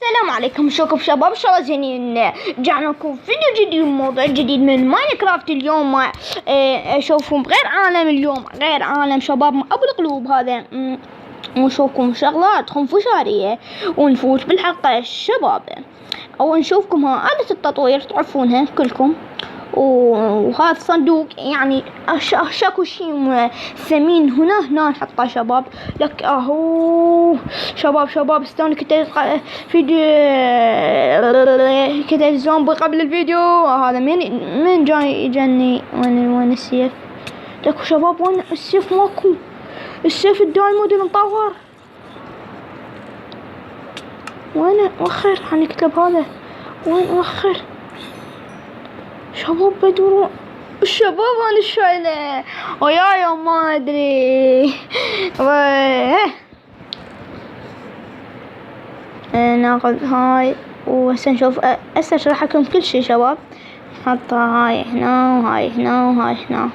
السلام عليكم، شكرا شباب. شو زينين؟ رجعنا لكم فيديو جديد وموضوع جديد من ماينكرافت. اليوم اشوفكم غير عالم، اليوم غير عالم شباب ابو القلوب هذا. ونشوفكم شغلات خنفشارية ونفوت بالحلقة الشباب. او نشوفكم آلة التطوير تعرفونها كلكم. وهذا صندوق يعني شاكو شي ثمين هنا نحطه شباب. لك اهو شباب استنوا فيديو كتب زومبي قبل الفيديو هذا. من جاي يجني؟ وين السيف؟ لك شباب وين السيف؟ ماكو السيف الدايموند المطور. وين وخر؟ حنكتب هذا وين وخر شباب؟ بدوروا الشباب انا شايله وياي ما ادري. ناخذ هاي وهسه نشوف. هسه اشرح لكم كل شي شباب. نحط هاي هنا وهاي هنا وهاي هنا،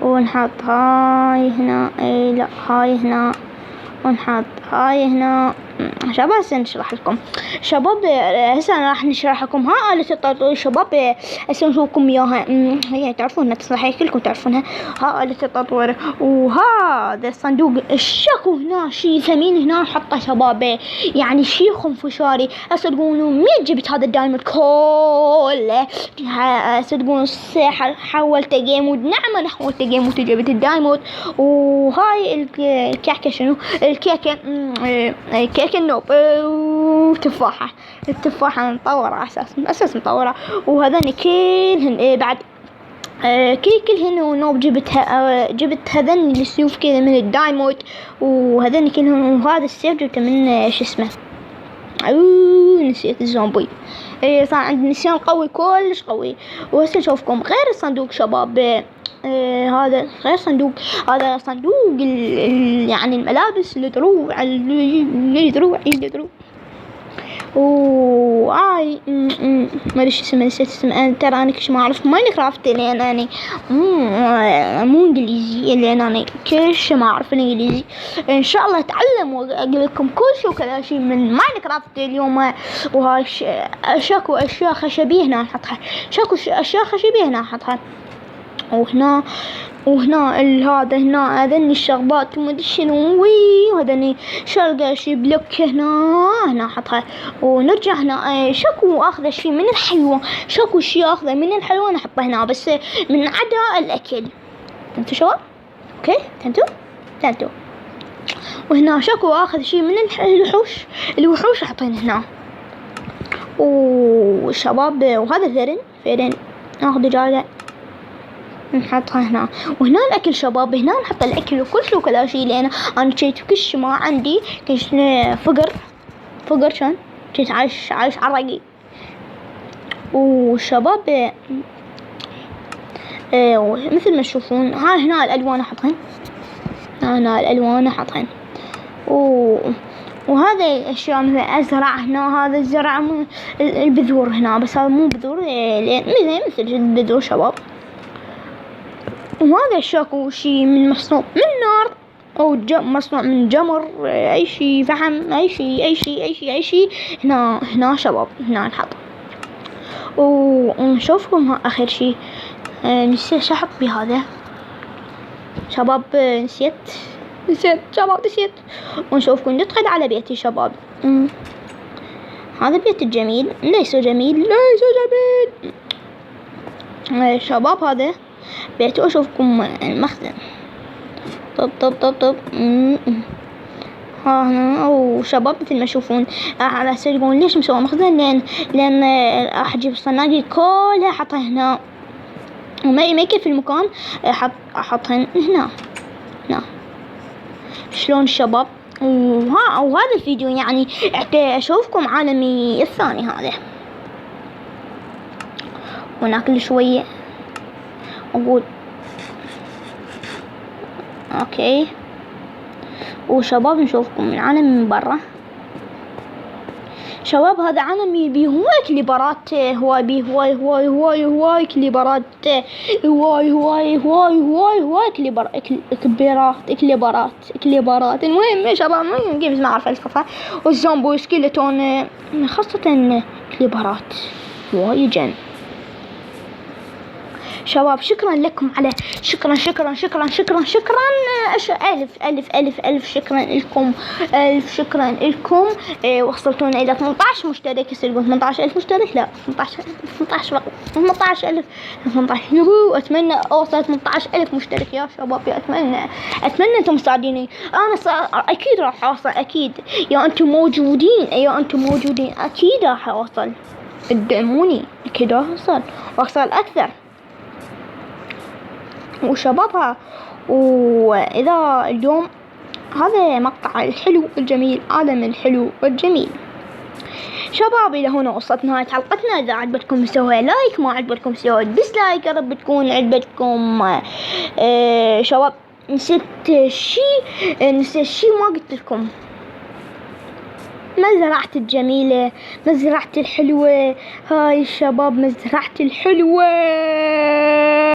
ونحط هاي هنا. اي لا هاي هنا، ونحط هاي هنا. شباب هسه نشرح لكم شباب. هسه راح نشرح لكم آلة التطوير شباب. هسه نشوفكم اياها. هي تعرفونها، صحيح كلكم تعرفونها. آلة التطوير. وهذا الصندوق الشكو هنا شي ثمين هنا نحطه شباب، يعني شي خنفشاري. هسه تقولوا مين جبت هذا الدايموند كله؟ هسه تقولوا السحر حولته جيمود. نعم انا حولته جيمود وجبت الدايموند. وهاي الكعكة شنو؟ الكيكة كيكة النوب وتفاحة. التفاحة مطورة أساس مطورة. وهذاني كلهن بعد كلهن ونوب جبت هذني السيوف كذا من الدايموند. وهذني كلهن. وهذا السيف جبته من شو اسمه، نسيت الزومبي. صار عندي نسيان قوي كلش قوي. وهسه نشوفكم غير الصندوق شباب. هذا غير صندوق، هذا صندوق يعني الملابس، الدروع وآي ما ادري اسمه، نسيت اسمه. انا ترى انا كش ما اعرف ماينكرافت لان انا مو انجليزي، لان انا كش ما اعرف الانجليزي. ان شاء الله اتعلم واقول لكم كل شيء وكذا شيء من ماينكرافت اليوم. وهاي شاكو اشياء خشبيه هنا نحطها، شاكو اشياء خشبيه هنا نحطها. وهنا هذا هنا هذني الشغبات وما ادري شنو. وهذني شرقة شي بلوك هنا حطها. ونرجع هنا شاكو اخذ شي من الحيوان، شاكو شي اخذه من الحيوان احطه هنا بس من عدا الاكل. فهمتوا شباب؟ اوكي فهمتوا. وهنا شاكو اخذ شي من الوحوش احطهن هنا. وشباب وهذا فيرن ناخذ دجاجة نحطها هنا. وهنا الاكل شباب، هنا نحط الاكل وكل شيء وكذا شيء، لان انا كنت كش ما عندي كنت فقر كنت عايش عرقي. وشباب مثل ما تشوفون هنا الالوان احطهن. وهذا اشياء مثل ازرع هنا. هذا الزرع البذور هنا، بس هذا مو بذور مثل البذور شباب. وهذا الشاكو شي من مصنوع من نار او مصنوع من جمر، اي شي فحم، اي شي هنا شباب. هنا نحط. ونشوفكم اخر شي. نسيت شحط بهذا شباب. نسيت شباب نسيت. ونشوفكم ندخل على بيتي شباب. هذا بيت الجميل ليس جميل شباب. هذا بيت. أشوفكم المخزن. طب ها هنا. أو شباب مثل ما تشوفون على سيقون ليش مسوي مخزن؟ لأن راح أجيب الصناديق كلها أحطها هنا، وما يكفي المكان أحطهن هنا. شلون الشباب؟ وهذا الفيديو يعني أشوفكم عالمي الثاني هذا. وناكل شوية أقول اوكي. وشباب نشوفكم من عالم من برا. شباب هذا عالمي بيه هواي كليبرات، هواي بيه هواي كليبرات، هواي كليبرات. المهم يا شباب جيمز ما أعرف الفها، والزومبو سكيلتون خاصة كليبرات هواي جن. شباب شكرا لكم على شكرا ألف شكرا لكم، ألف شكرا لكم. وصلتونا إلى 18 مشترك. يصير 18,000 مشترك، لا 18 18,000 18. أتمنى أوصل 18,000 مشترك يا شباب، أتمنى أنتم مساعديني. أنا أكيد راح أوصل، أكيد يا أنتم موجودين أكيد راح أوصل. ادعموني أكيد راح أوصل أكثر. وشبابها، وإذا اليوم هذا مقطع الحلو الجميل، عالم الحلو والجميل. شباب إلى هنا وصلت نهاية حلقتنا. إذا عجبتكم سووا لايك، ما عجبتكم سووا ديسلايك. يا رب تكون عجبتكم. شباب نسيت شي ما قلت لكم. مزرعتي الجميلة، مزرعتي الحلوة، هاي الشباب مزرعتي الحلوة.